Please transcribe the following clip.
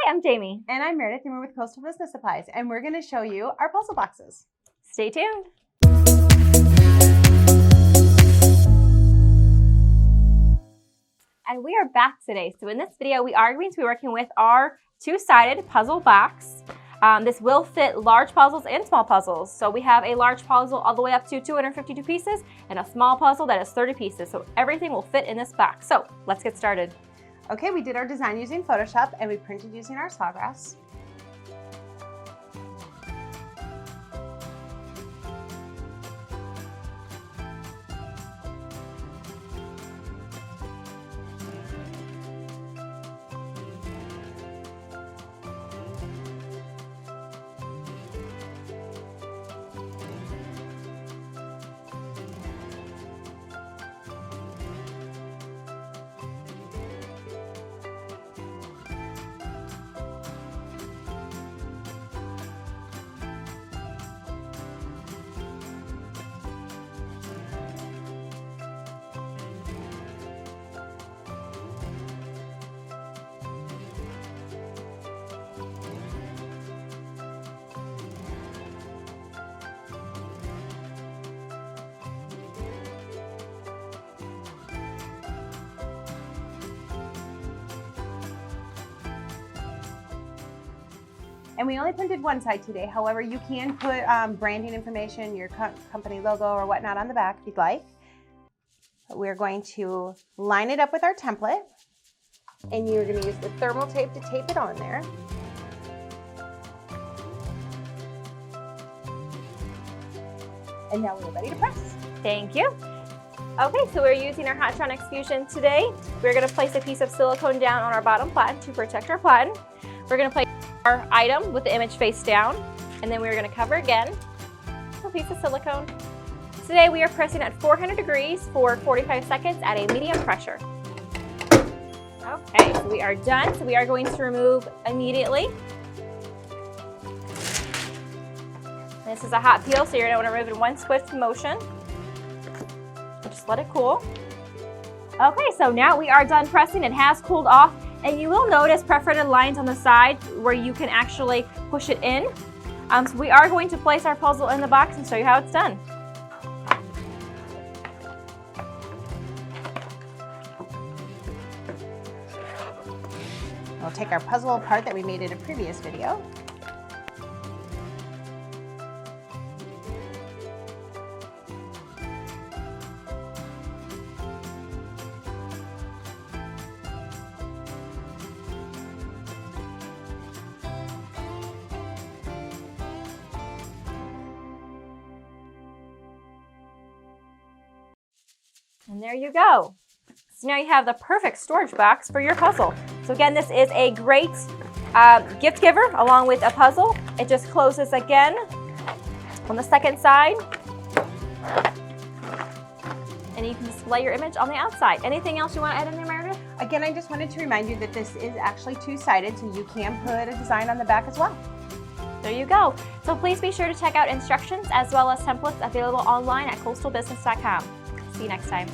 I'm Jamie. And I'm Meredith, and we're with Coastal Business Supplies, and we're going to show you our puzzle boxes. Stay tuned. And we are back today. So in this video, we are going to be working with our two-sided puzzle box. This will fit large puzzles and small puzzles. So we have a large puzzle all the way up to 252 pieces and a small puzzle that is 30 pieces. So everything will fit in this box. So let's get started. Okay, we did our design using Photoshop and we printed using our Sawgrass. And we only printed one side today. However, you can put branding information, your company logo or whatnot on the back if you'd like. But we're going to line it up with our template. And you're going to use the thermal tape to tape it on there. And now we're ready to press. Thank you. Okay, so we're using our Hottronics Fusion today. We're going to place a piece of silicone down on our bottom platen to protect our platen. We're going to place our item with the image face down, and then we're going to cover again with a piece of silicone. Today we are pressing at 400 degrees for 45 seconds at a medium pressure. Okay, so we are done. So we are going to remove immediately. This is a hot peel, so you're going to want to remove in one swift motion. Just let it cool. Okay, so now we are done pressing. It has cooled off. And you will notice perforated lines on the side where you can actually push it in. So we are going to place our puzzle in the box and show you how it's done. We'll take our puzzle apart that we made in a previous video. And there you go. So now you have the perfect storage box for your puzzle. So again, this is a great gift giver along with a puzzle. It just closes again on the second side. And you can display your image on the outside. Anything else you want to add in there, Meredith? Again, I just wanted to remind you that this is actually two-sided, so you can put a design on the back as well. There you go. So please be sure to check out instructions as well as templates available online at coastalbusiness.com. See you next time.